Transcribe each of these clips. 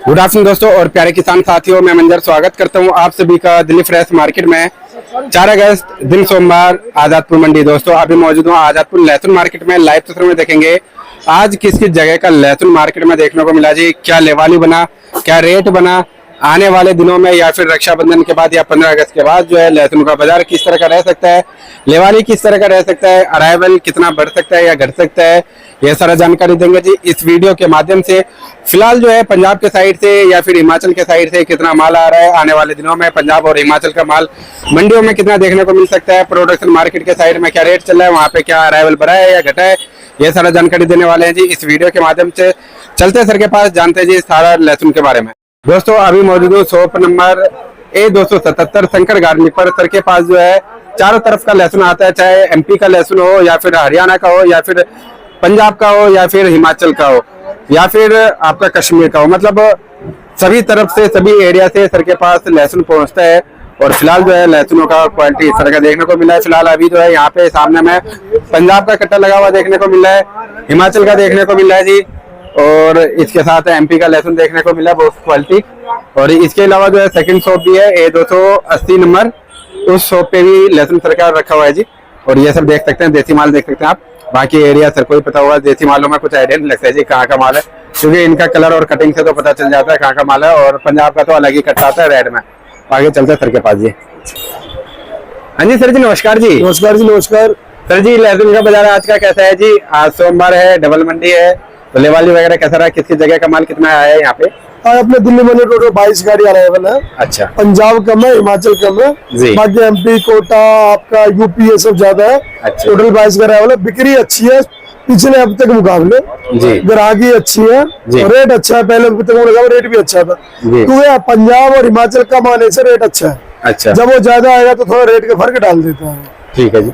Good afternoon दोस्तों और प्यारे किसान साथियों, मैं मंजर स्वागत करता हूं आप सभी का दिल्ली फ्रेश मार्केट में। 4 अगस्त दिन सोमवार आजादपुर मंडी। दोस्तों अभी मौजूद हूं आजादपुर लहसुन मार्केट में। लाइव तस्वीर में देखेंगे आज किस किस जगह का लहसुन मार्केट में देखने को मिला जी, क्या लेवाली बना, क्या रेट बना आने वाले दिनों में, या फिर रक्षाबंधन के बाद या 15 अगस्त के बाद जो है लहसुन का बाजार किस तरह का रह सकता है, लेवाली किस तरह का रह सकता है, अराइवल कितना बढ़ सकता है या घट सकता है, यह सारा जानकारी देंगे जी इस वीडियो के माध्यम से। फिलहाल जो है पंजाब के साइड से या फिर हिमाचल के साइड से कितना माल आ रहा है, आने वाले दिनों में पंजाब और हिमाचल का माल मंडियों में कितना देखने को मिल सकता है, प्रोडक्शन मार्केट के साइड में क्या रेट चल रहा है, वहाँ पे क्या अराइवल बढ़ा है या घटा है, ये सारा जानकारी देने वाले हैं जी इस वीडियो के माध्यम से। चलते सर के पास, जानते हैं जी सारा लहसुन के बारे में। दोस्तों अभी मौजूद हूँ शॉप नंबर A277 शंकर गार्डनिक पर। सर के पास जो है चारों तरफ का लहसुन आता है, चाहे MP का लहसुन हो या फिर हरियाणा का हो या फिर पंजाब का हो या फिर हिमाचल का हो या फिर आपका कश्मीर का हो, मतलब सभी तरफ से सभी एरिया से सर के पास लहसुन पहुंचता है। और फिलहाल जो है लहसुनों का क्वालिटी इस तरह का देखने को मिला है। फिलहाल अभी जो है यहाँ पे सामने में पंजाब का कट्टा लगा हुआ देखने को मिल रहा है, हिमाचल का देखने को मिल रहा है जी, और इसके साथ MP का लहसुन देखने को मिला बहुत क्वालिटी। और इसके अलावा जो है सेकंड शॉप भी है A280 नंबर, उस शॉप पे भी लहसुन सरकार रखा हुआ है जी। और ये सब देख सकते हैं, देसी माल देख सकते हैं आप। बाकी एरिया सर को ही पता होगा, देसी मालों में कुछ आइडिया नहीं लगता है जी कहाँ का माल है, क्योंकि इनका कलर और कटिंग से तो पता चल जाता है कहाँ का माल है। और पंजाब का तो अलग ही कट्टा आता है रेड में। आगे चलते हैं सर के पास जी। हाँ जी सर जी, नमस्कार जी। नमस्कार जी, नमस्कार सर जी। लहसुन का बाजार आज का कैसा है जी? आज सोमवार है, डबल मंडी है, तो लेवाली वगैरह कैसा रहा, किसकी जगह का माल कितना आया है यहाँ पे? अपने दिल्ली में टोटल 22 गाड़ी अवेलेबल है। अच्छा। पंजाब कम है, हिमाचल कम है, बाकी MP, कोटा, आपका UP ये सब ज्यादा है। अच्छा। टोटल 22 गाड़ी अवेलेबल है। बिक्री अच्छी है पिछले हफ्ते के मुकाबले, ग्राहकी अच्छी है, रेट अच्छा है। पहले हफ्ते के मुकाबले रेट भी अच्छा था, क्योंकि पंजाब और हिमाचल कम आने से रेट अच्छा है। अच्छा। जब वो ज्यादा आएगा तो थोड़ा रेट का फर्क डाल देता है। ठीक है जी।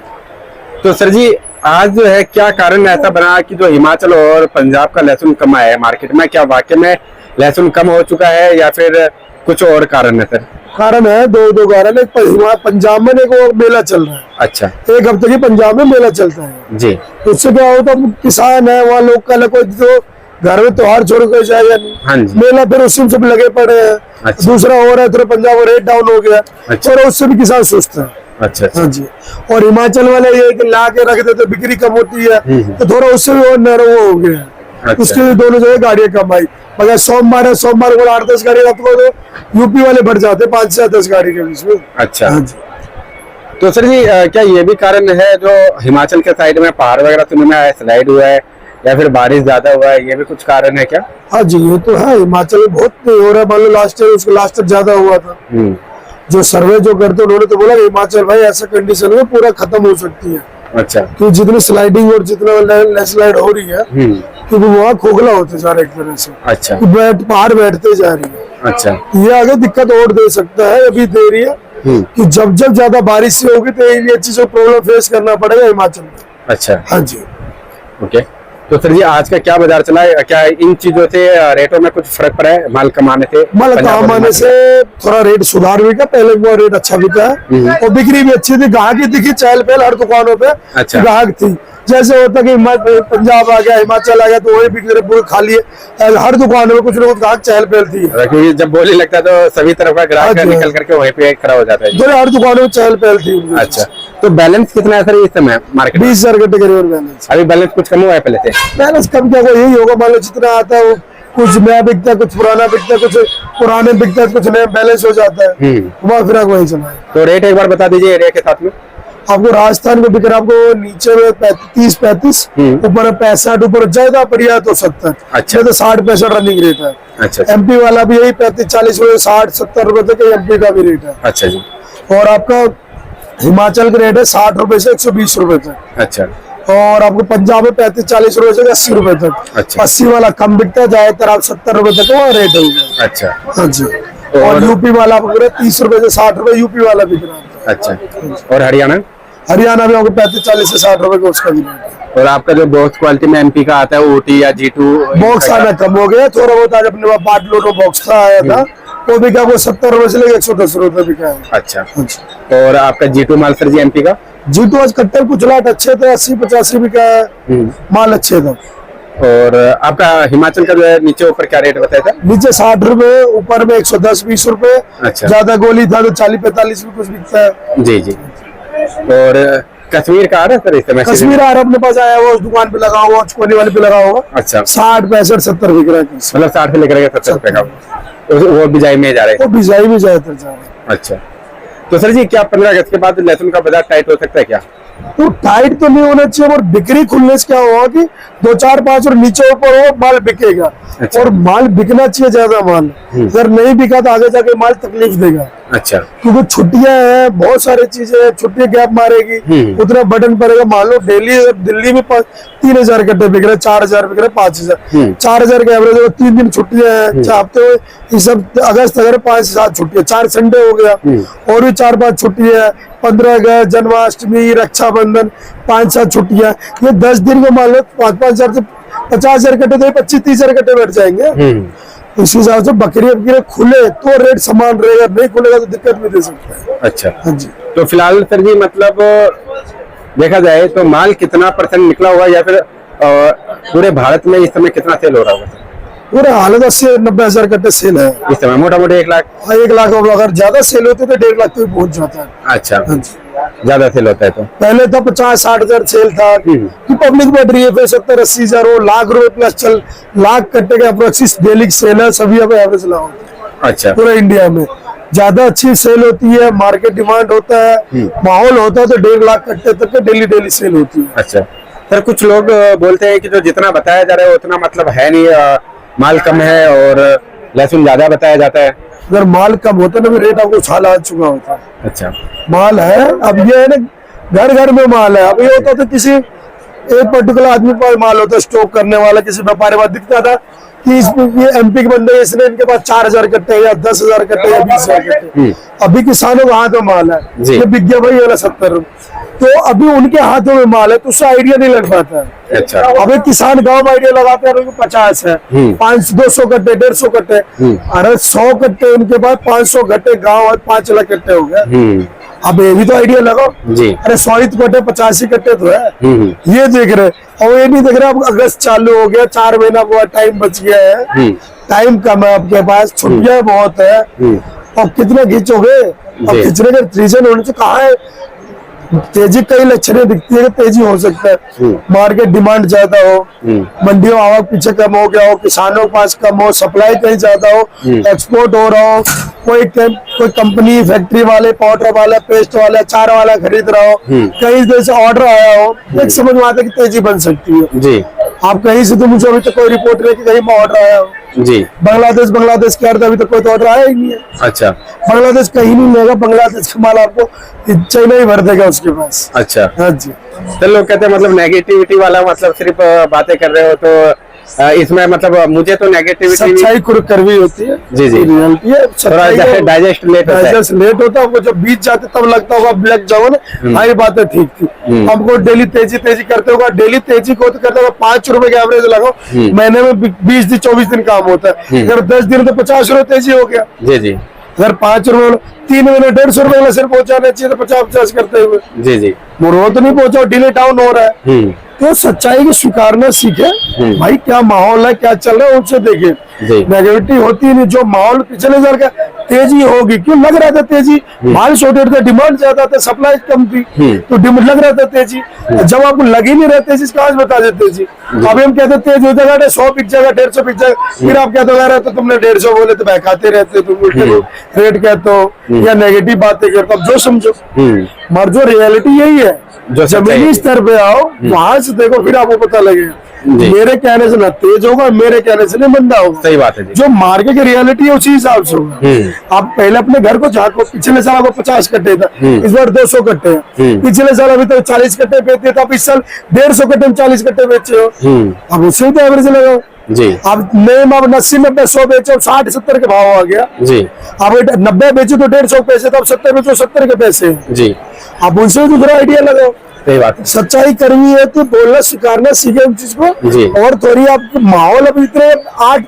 तो सर जी आज जो है क्या कारण ऐसा बना कि जो हिमाचल और पंजाब का लहसुन कम आया है मार्केट में? क्या वाकई में लहसुन कम हो चुका है या फिर कुछ और कारण है सर? कारण है, दो कारण है। पंजाब में एक वो मेला चल रहा है। अच्छा। एक हफ्ते की पंजाब में मेला चलता है जी। उससे क्या होता है, किसान है वहाँ, लोग का कोई जो घर में त्योहार छोड़ कर जाएगा मेला, फिर उसमें सब लगे पड़े हैं। अच्छा। दूसरा हो रहा है थोड़ा पंजाब में रेट डाउन हो गया। अच्छा। और उससे भी किसान सुस्त है। अच्छा। हाँ जी। और हिमाचल वाले ये कि ला के रख देते, बिक्री कम होती है, तो थोड़ा उससे भी और नरम हो गया। अच्छा। उसके लिए दोनों जगह गाड़ियां कम आई। मगर सोमवार है, सोमवार को 8-10 गाड़ी आपको तो UP वाले बढ़ जाते 5 से 10 गाड़ी के बीच में। अच्छा। हाँ जी। तो सर जी क्या ये भी कारण है जो हिमाचल के साइड में पहाड़ वगैरह सुनने में स्लाइड हुआ है या फिर बारिश ज्यादा हुआ है, ये भी कुछ कारण है क्या? हाँ जी, ये तो है। हिमाचल में बहुत हो रहा है, मान लो लास्ट ईयर उसको लास्ट तक ज्यादा हुआ था। जो सर्वे जो करते उन्होंने तो बोला हिमाचल भाई ऐसा कंडीशन में पूरा खत्म हो सकती है। अच्छा। तो जितनी स्लाइडिंग और जितना लैंडस्लाइड हो रही है, क्योंकि वहाँ खोखला होते जा रहे एक तरह से। अच्छा। पहाड़ बैठते जा रही है। अच्छा। ये आगे दिक्कत और दे सकता है, अभी दे रही है कि जब ज्यादा बारिश से होगी तो ये चीज प्रॉब्लम फेस करना पड़ेगा हिमाचल में। अच्छा। हाँ जी। ओके। तो सर जी आज का क्या बाजार चला है? क्या इन चीजों से रेटों में कुछ फर्क पड़ा है? माल कमाने से, माल कमाने से थोड़ा रेट सुधार भी का, पहले वो रेट अच्छा बिका है और बिक्री भी अच्छी थी। ग्राहकी दिखी चहल पहल हर दुकानों पे। अच्छा। ग्राहक थी। जैसे होता कि पंजाब आ गया, हिमाचल आ गया तो वही बिक्री पूरी खाली है। हर दुकान में कुछ ना कुछ ग्राहक चहल पहल थी, क्योंकि जब बोली लगता है तो सभी तरफ का ग्राहक निकल करके वहीं पे खड़ा हो जाता है। हर दुकानों में चहल पहल थी। अच्छा। तो बैलेंस कितना है सर इस समय मार्केट? 20,000 के करीब बैलेंस। अभी बैलेंस कुछ कम हुआ है पहले से? बैलेंस कम क्या, यही होगा। मान लो जितना आता है कुछ नया बिकता है, कुछ पुराना बिकता है, कुछ पुराने बिकता है, कुछ नया बैलेंस हो जाता है। घुमा फिरा वही चला है। तो रेट एक बार बता दीजिए एरिया के साथ में। आपको राजस्थान में बिक रहा है आपको नीचे में 30-35, ऊपर 65, ऊपर ज्यादा बढ़िया तो 70। अच्छा। तो 60-65 रनिंग रेट है। अच्छा। MP वाला भी यही 35-40 रुपए, 60-70 रुपए तक MP का भी रेट है। अच्छा जी। और आपका हिमाचल का रेट है 60 रुपए से 120 रुपए तक। अच्छा। और आपको पंजाब में 35-40 रुपए से 80 रुपए तक। अच्छा। 80 वाला कम बिकता है, ज्यादातर आप 70 रुपए तक वो रेट होगा। अच्छा। हाँ जी। और UP वाला आपको 30 रुपए से 60 रुपए UP वाला बिक रहा है। अच्छा। और हरियाणा? हरियाणा में आपको 35-40 से 60 रुपए का उसका भी रेट है। और आपका जो बॉक्स क्वालिटी में MP का आता है OT या G2 बॉक्स आना कम हो गया थोड़ा बहुत। आज अपने 5 लोटो बॉक्स था आया था, वो भी क्या 70 रुपए से लेकर 110 रुपए बिका है। अच्छा। और आपका G2 माल सर जी MP का? G2 आज कट्टर कुछ लाट अच्छे थे, 80-85 बिका है, माल अच्छे थे। और आपका हिमाचल का जो है नीचे ऊपर क्या रेट बताया था? नीचे 60 रुपए, ऊपर में 110-20 रुपए। अच्छा। ज्यादा गोली था तो 40-45 में कुछ बिकता है। जी जी। और कश्मीर का आ रहा है सर इस समय? कश्मीर आ रहा अपने पास आया हुआ, उस दुकान पे लगा हुआ, कोने वाले पे लगा हुआ। अच्छा। 60, 65, 70 बिक रहा है। मतलब 60 से लेकर 70 रुपए का वो बिजाई में जा रहे हैं? वो बिजाई में ज्यादातर जा रहा है। अच्छा। तो सर जी क्या 15 अगस्त के बाद लहसुन का बाजार टाइट हो सकता है क्या? तो टाइट तो नहीं होना चाहिए, और बिक्री खुलने से क्या होगा कि 2, 4, 5 और नीचे ऊपर हो माल बिकेगा। अच्छा। और माल बिकना चाहिए ज्यादा माल। अगर नहीं बिका तो आगे जाके माल तकलीफ देगा। अच्छा। क्योंकि छुट्टियां हैं, बहुत सारी चीजें हैं, छुट्टियां गैप मारेगी, उतना बटन पड़ेगा। मान लो डेली दिल्ली में 3000 कट्टे बिक रहे, 4000 बिक रहे, 5000, 4000 के एवरेज। 3 दिन छुट्टियां हैं, हफ्ते में ये सब अगस्त अगर 5 से 7 छुट्टियां, 4 संडे हो गया, और भी 4-5 छुट्टियां, 15 अगस्त, जन्माष्टमी, रक्षाबंधन, 5-7 छुट्टियां। ये 10 दिन को मान लो 5,000 से 50,000 कट्टे, तो 25-30,000 कट्टे बैठ जाएंगे। इस हिसाब से बकरी खुले तो रेट समान रहेगा, नहीं खुलेगा तो दिक्कत भी दे सकता है। अच्छा। हाँ जी। तो फिलहाल सर जी मतलब देखा जाए तो माल कितना % निकला होगा, या फिर पूरे भारत में इस समय कितना सेल हो रहा होगा? पूरे हालत 80-90 हजार कट्टे सेल है इस समय मोटा मोटी 1 लाख। 1 लाख अगर ज्यादा सेल होते तो 1.5 लाख तो पहुंच जाता है। अच्छा। हाँ जी। ज्यादा सेल होता है तो पहले तो 50-60 हजार सेल था कि पब्लिक बढ़ रही है, फिर 70-80 हजार, लाख रुपए प्लस चल, लाख कट्टे के अप्रोक्स डेली सेल है, सभी अब एवरेज लगा होता है। अच्छा। पूरे इंडिया में ज्यादा अच्छी सेल होती है, मार्केट डिमांड होता है, माहौल होता है, तो 1.5 लाख कट्टे तक के डेली सेल होती है। अच्छा सर, कुछ लोग बोलते हैं कि जो जितना बताया जा रहा है उतना मतलब है नहीं, माल कम है और लहसुन ज्यादा बताया जाता है। अगर माल कम होता ना, रेट आपको उछाल आ चुका होता है। अच्छा। माल है, अब ये है ना घर घर में माल है। अब ये होता था किसी एक पर्टिकुलर आदमी के पास माल होता, स्टॉक करने वाला, किसी व्यापारी पास दिखता था कि ये एमपी के बंदे, इसने इनके पास 4000 कट्टे या 10,000 कट्टे या 20,000 कट्टे। अभी किसानों के हाथ में माल है, ये बिक गया भाई वाला 70 रुपए, तो अभी उनके हाथों में माल है, तो उससे आइडिया नहीं लग पाता है। अच्छा। अभी किसान गांव में आइडिया लगाते हैं 50 है, 200 कट्टे, 150 कट्टे, अरे 100 कट्टे उनके पास, 500 कट्टे गाँव, 5 लाख कट्टे हो गए। अब ये भी तो आइडिया लगाओ जी। अरे 100 कट्टे, 85 कट्टे तो है, ये देख रहे, और ये नहीं देख रहे अब अगस्त चालू हो गया, 4 महीना हुआ, टाइम बच गया है, टाइम कम है आपके पास, छुट्टियां बहुत है, अब कितने खींचोगे? अब खींचने का रीजन होने से कहा है तेजी, कई लक्षणें दिखती है कि तेजी हो सकता है, मार्केट डिमांड ज्यादा हो, मंडियों आवक पीछे कम हो गया हो, किसानों के पास कम हो, सप्लाई कहीं ज्यादा हो, एक्सपोर्ट हो रहा हो, कोई कंपनी, फैक्ट्री वाले, पाउडर वाला, पेस्ट वाला, अचार वाला खरीद रहा हो, कहीं से ऑर्डर आया हो, एक समझ में आता है कि तेजी बन सकती है जी। आप कहीं से तो मुझे अभी तक कोई रिपोर्ट नहीं कि कहीं में ऑर्डर आया हो जी। बांग्लादेश के अभी तक कोई तो ऑर्डर आया ही नहीं है। अच्छा। बांग्लादेश कहीं नहीं लेगा, बांग्लादेश का माल आपको चाइना ही भर देगा उसके पास। अच्छा। हाँ जी। तो लोग कहते हैं मतलब नेगेटिविटी वाला, मतलब सिर्फ बातें कर रहे हो, तो इसमें मतलब मुझे तो नेगेटिविटी, सच्चाई कड़वी होती है जी जी, रियलिटी है। डाइजेस्ट लेट होता है, जब बीत जाते तब लगता होगा लग जाओ ना, हमारी बातें ठीक थी। हमको डेली तेजी करते होगा, डेली तेजी को तो करते होगा, 5 रुपए के एवरेज लगाओ, महीने में 20 दिन 24 दिन काम होता है, अगर 10 दिन तो 50 रुपए तेजी हो गया जी जी। अगर 5 रुपए 3 महीने 150 रुपए सिर्फ पहुंचाना चाहिए, तो 50-50 करते हुए जी जी, वो तो नहीं पहुंचा, डिले डाउन हो रहा है। तो सच्चाई को स्वीकारना सीखे भाई, क्या माहौल है, क्या चल रहा है, उनसे देखे। नेगेटिविटी होती नहीं, जो माहौल पिछले साल का तेजी होगी, क्यों लग रहा था तेजी, माल शॉर्टेज था, डिमांड ज्यादा था, सप्लाई कम थी, तो डिमांड लग रहा था तेजी। जब आपको लग ही नहीं रहा तेजी, कहाँ से बता देते तेजी? अभी हम कहते तेज हो जाएगा, 100 बिक जाएगा, 150 बिक जाएगा, फिर आप कहते हो तो तुमने 150 बोले तो बहकाते रहते, तुम रेट कहते हो या नेगेटिव बातें करते हो, जो समझो। मगर जो रियलिटी यही है, जो जमीनी स्तर पे आओ, वहां से देखो, फिर आपको पता लगेगा। मेरे कहने से ना तेज होगा, मेरे कहने से नहीं मंदा होगा। सही बात है। जो मार्केट की रियलिटी है उसी हिसाब से होगा। आप पहले अपने घर को झांको, पिछले साल आपको 50 कट्टे था, इस बार 200 कट्टे हैं, पिछले साल अभी तो 40 कट्टे बेचते थे, आप इस साल 150 कट्टे में 40 कट्टे बेचे हो, अब उससे तो एवरेज लगाओ जी। अब नेम अब 80, 90, 100 बेचो, 60, 70 के भाव आ गया जी। अब 90 बेचो तो 150 पैसे, तो अब 70 बेचो 70 के पैसे जी। अब उनसे दूसरा आइडिया लगाओ। सही बात। सच्चाई करनी है तो बोलना स्वीकारना सीखे उस चीज को जी। और थोड़ी आपको माहौल अब इतने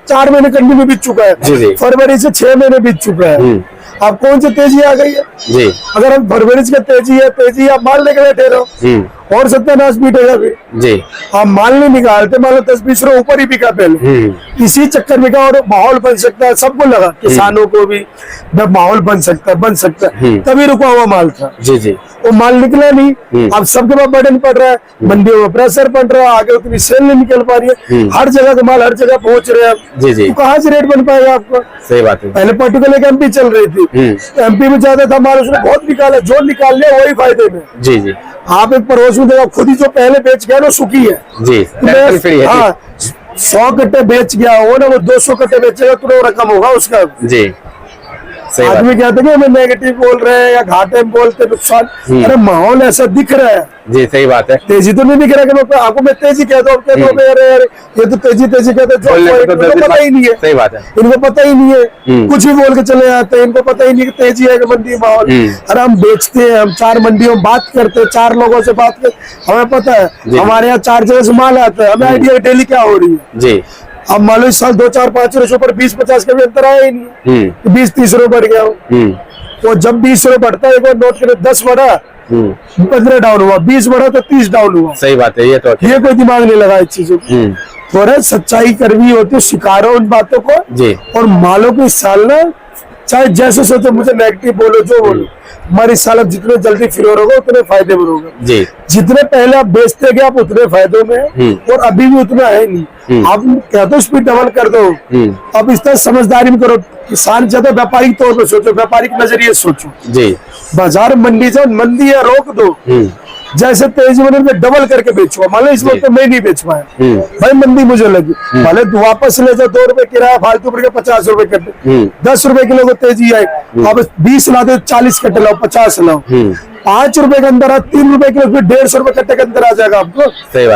4 महीने कंटिन्यू बीत चुका है, फरवरी से 6 महीने बीत चुका है, अब कौन सी तेजी आ गई है जी। अगर हम फरवरी का तेजी आप माल लेकर बैठे रहो और सत्यानाश पीटेगा फिर जी। आप माल नहीं निकालते, मान लो 10-20 रुपए ऊपर ही बिका पहले, इसी चक्कर में का और माहौल बन सकता है, सबको लगा किसानों को भी माहौल बन सकता है तभी रुका हुआ माल था जी जी। वो माल निकला नहीं। अब सबके पास बर्डन पड़ रहा है, मंडियों में प्रेशर पड़ रहा है, आगे उतनी सेल नहीं निकल पा रही है, हर जगह का माल हर जगह पहुंच रहे हैं जी जी। तो कहाँ से रेट बन पाएगा आपका? सही बात है। पहले पर्टिकुलर एमपी चल रही थी, एमपी में ज्यादा था माल, उसने बहुत निकाला, जो निकाल लिया वही फायदे में। जी जी। आप एक पड़ोस में देखो, खुद ही जो पहले बेच गया ना सुखी है जी, हाँ 100 कट्टे बेच गया वो ना, वो 200 कट्टे बेचेगा तो रकम होगा उसका जी। आदमी कहते हैं हमें नेगेटिव बोल रहे हैं या घाटे में बोलते नुकसान, अरे माहौल ऐसा दिख रहा है जी। सही बात है। तेजी तो नहीं दिख रहा कि आपको मैं तेजी कहता हूँ, ये तो तेजी कहते हैं, जो पता ही नहीं है। सही बात है। इनको पता ही नहीं है, कुछ भी बोल के चले जाते हैं, इनको पता ही नहीं कि तेजी है कि मंदी माहौल। अरे हम बेचते हैं, हम 4 मंडियों में बात करते हैं, 4 लोगों से बात करते, हमें पता है हमारे यहाँ 4 जगह से माल आता है, हमें आइडिया डेली क्या हो रही है जी। अब मान लो इस साल 2-4-5 रुपए पर 20-50 का भी अंतर आया ही नहीं, 20-30 रुपए बढ़ गया वो जब 20 रुपए बढ़ता है, एक बार नोट करें 10 बढ़ा 15 डाउन हुआ, 20 बढ़ा तो 30 डाउन हुआ। सही बात है। ये कोई दिमाग नहीं लगा इस चीजों को, थोड़ा सच्चाई करनी होती है, स्वीकारो उन बातों को जी। और मालों को इस साल ना चाहे जैसे सोचो, मुझे नेगेटिव बोलो जो बोलो, हमारे साल अब जितने जल्दी फिर होगा उतने फायदे में होगा जी। जितने पहले आप बेचते गए आप उतने फायदों में और अभी भी उतना है नहीं। आप कहते हो स्पीड डबल कर दो, अब इस तरह समझदारी में करो, किसान ज्यादा व्यापारिक तौर पर सोचो, व्यापारिक नजरिए सोचो जी। बाजार मंडी से मंदी है रोक दो, जैसे तेजी में डबल करके बेचूंगा, मान लो इस वक्त तो मैं नहीं बेच पाया भाई, मंदी मुझे लगी, भले वापस ले जाओ 2 रुपए किराया फालतू पड़ गया, 50 रुपए कट्टे, 10 रुपए किलो को तेजी आई, अब 20 लाते 40 कट्टे लाओ, 50 लाओ, 5 रुपए के अंदर 3 रुपए किलो, 150 रुपए कट्टे के अंदर आ जाएगा आपको,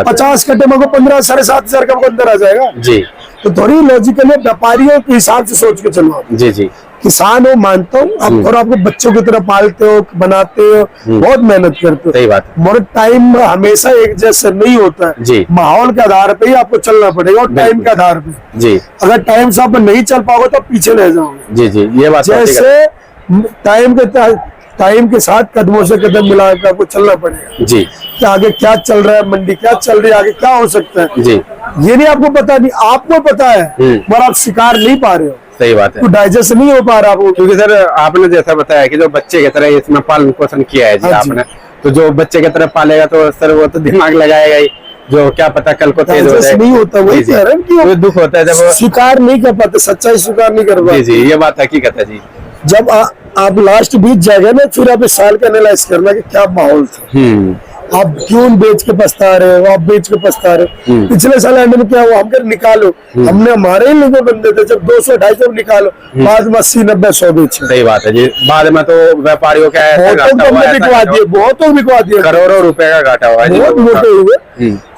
50 कट्टे में 15-7,500 का अंदर आ जाएगा जी। तो थोड़ी लॉजिकली व्यापारियों के हिसाब से सोच के चलो जी जी। किसान हो मानता हूँ आप, और आपको बच्चों की तरह पालते हो, बनाते हो, बहुत मेहनत करते हो, सही बात है। मगर टाइम हमेशा एक जैसा नहीं होता है जी। माहौल के आधार पे ही आपको चलना पड़ेगा और टाइम के आधार पे जी। अगर टाइम से आप नहीं चल पाओगे तो पीछे रह जाओगे जी जी। ये बात जैसे टाइम के साथ कदमों से कदम मिला के आपको चलना पड़ेगा जी, कि आगे क्या चल रहा है, मंडी क्या चल रही है, आगे क्या हो सकता है जी। ये नहीं आपको पता, नहीं आपको पता है मगर आप शिकार नहीं पा रहे हो। सही बात है, तो डाइजेस्ट नहीं हो पा रहा आपको, क्योंकि सर आपने जैसा बताया कि जो बच्चे की तरह इसमें पालन पोषण किया है जी आपने, तो जो बच्चे की तरह पालेगा तो सर वो तो दिमाग लगाएगा ही, जो क्या पता कल को तेज हो जाए, नहीं होता वही तो दुख होता है जब स्वीकार नहीं कर पाते, सच्चाई स्वीकार नहीं कर पाते जी। ये बात हकीकत है जी। जब आप लास्ट बीत जाएगा ना, फिर आप इस साल का एनालाइज करना कि क्या माहौल था, आप क्यों बेच के पछता रहे हो, आप बेच के पछता रहे हो। पिछले साल एंड में क्या हुआ, हम कर निकालो, हमने हमारे ही लोगों बंदे थे, जब 200-250 निकालो, बाद में 80-90-100 बेचे। सही बात है जी। बाद में तो व्यापारियों का बिकवा दिए, बहुतों बिकवा दिए, करोड़ों रुपए का घाटा हुआ, बहुत मोटे हुए।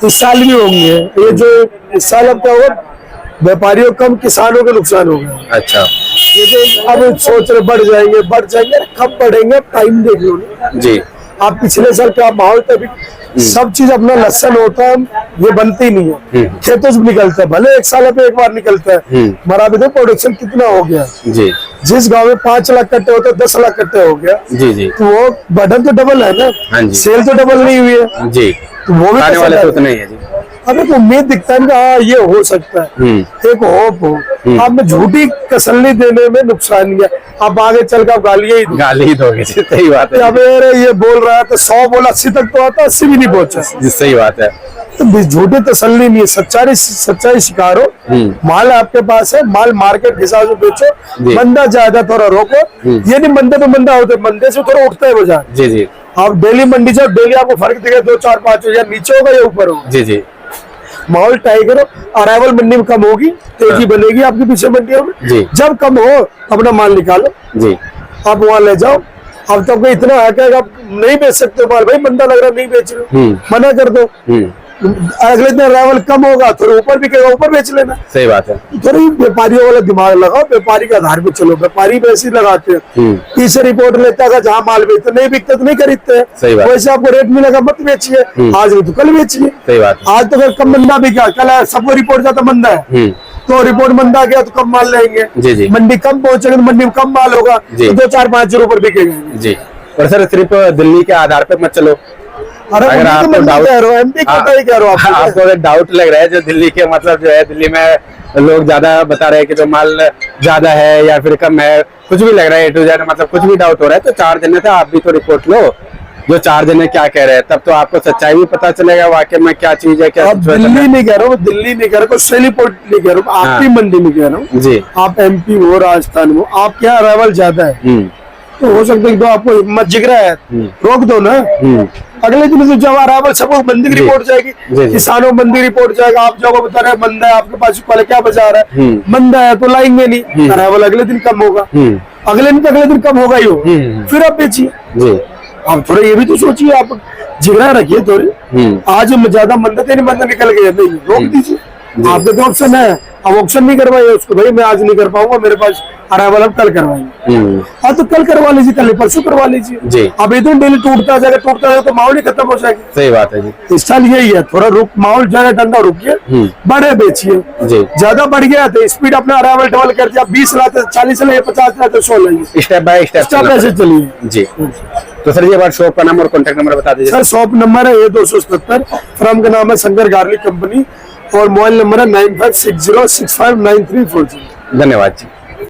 इस साल भी होंगे, ये जो इस साल अब क्या हुआ, व्यापारियों कम, किसानों के नुकसान हो गया। अच्छा, ये जो अब सोच रहे बढ़ जाएंगे, कब बढ़ेंगे, टाइम देख लो जी। आप पिछले साल क्या माहौल था, सब चीज अपना लक्षण होता है, ये बनती नहीं है, खेतों से निकलता है, भले एक साल पे एक बार निकलता है, मरा भी तो प्रोडक्शन कितना हो गया जी। जिस गांव में 5 लाख कट्टे होते 10 लाख कट्टे हो गया जी जी, तो वो बढ़त तो डबल है ना, सेल तो डबल नहीं हुई है जी, तो वो भी आने वाले तो नहीं है जी। अगर तो उम्मीद दिखता है हाँ ये हो सकता है, एक होप हो, आप में झूठी तसल्ली देने में नुकसान नहीं है, आप आगे चल कर गाली ही दोगे। सही बात है। अब ये बोल रहा है तो 100 बोला 80 तक तो आता, 80 भी नहीं पहुंचा। सही बात है, तो झूठी तसल्ली नहीं है, सच्चाई शिकारो, माल आपके पास है, माल मार्केट के हिसाब से बेचो, मंदा ज्यादा थोड़ा रोको, ये नहीं मंदे तो मंदा होते, मंदे से थोड़ा उठता है बाजार जी जी। आप डेली मंडी जाओ, डेली आपको फर्क दिखेगा, 2-4-5 हजार नीचे होगा या ऊपर होगा जी जी। माहौल टाई करो, अराइवल मंडी में कम होगी, तेजी बनेगी आपके पीछे मंडियों में जी। जब कम हो अपना माल निकालो जी, आप वहां ले जाओ। अब तो इतना है कि आप नहीं बेच सकते माल, भाई मंदा लग रहा नहीं बेच रहे, मना कर दो, अगले दिन अराइवल कम होगा, थोड़ा ऊपर बिकेगा, ऊपर बेच लेना। सही बात है। थोड़ी व्यापारियों वाला दिमाग लगाओ, व्यापारी के आधार पे चलो, व्यापारी वैसे ही लगाते हैं, पीछे रिपोर्ट लेता है, जहाँ माल बेचते नहीं बिकते तो नहीं खरीदते हैं। सही बात। वैसे आपको रेट मिलेगा मत बेचिए, आज नहीं तो कल बेचिए। सही बात। आज तो फिर कम मंदा बिका, कल सबको रिपोर्ट जाता मंदा है, तो रिपोर्ट मंदा गया तो कम माल लेंगे। जी जी मंडी कम पहुंचेगा तो मंडी में कम माल होगा जी। तो 2-4-5 ऊपर बिकेगा जी। और सर सिर्फ दिल्ली के आधार पे मत चलो, अरे अगर आपको डाउट एमपी का ही कह रहा हूँ आपको अगर डाउट लग रहा है जो दिल्ली के मतलब जो है दिल्ली में लोग ज्यादा बता रहे हैं कि जो माल ज्यादा है या फिर कम है, कुछ भी लग रहा है A to Z मतलब कुछ भी डाउट हो रहा है तो 4 जने थे, आप भी तो रिपोर्ट लो जो 4 जने क्या कह रहे हैं, तब तो आपको सच्चाई भी पता चलेगा वाकई में क्या चीज है क्या आप दिल्ली नहीं कह रहा हूँ, दिल्ली नहीं कह रहा हूँ, सेलीपोर्ट नहीं कह रहा हूँ, आपकी मंडी नहीं कह रहा हूँ जी। आप एमपी हो राजस्थान हो, आप क्या अराइवल ज्यादा है तो हो सकता है तो आपको हिम्मत जिगरा है रोक दो ना। अगले दिन से जब अराइवल सबको मंदी की रिपोर्ट जाएगी, किसानों को मंदी रिपोर्ट जाएगा, आप जो बता रहे मंदा है आपके पास पहले क्या बाजार है, मंदा है तो लाएंगे नहीं, अराइवल अगले दिन कम होगा, अगले दिन कम होगा ही हो, फिर आप बेचिए। आप थोड़ा ये भी तो सोचिए, आप जिगरा रखिए थोड़ी, आज ज्यादा मंदा नहीं, मंदा निकल गया नहीं रोक दीजिए, आपके तो ऑप्शन है, अब ऑप्शन नहीं करवाइए उसको, भाई मैं आज नहीं कर पाऊंगा मेरे पास अराइवल अब कल करवाएंगे, हाँ तो कल करवा लीजिए, कल परसों करवा लीजिए। अब इधर डेली टूटता जाएगा तो माहौल ही खत्म हो जाएगी। सही बात है जी। इस साल यही है, थोड़ा रुक माहौल ज्यादा ठंडा रुकिए, बड़े बेचिए, ज्यादा बढ़ गया तो स्पीड अपना अराइवल डबल कर दिया, 20 लाते 40 लाइए 50 लाते 100 लाइए, स्टेप बाय स्टेप ऐसे चलिए जी। तो सर ये बार शॉप का नंबर और कॉन्टेक्ट नंबर बता दीजिए। सर शॉप नंबर है A277, फर्म का नाम है शंकर गार्लिक कंपनी और मोबाइल नंबर है 9560659340। धन्यवाद जी।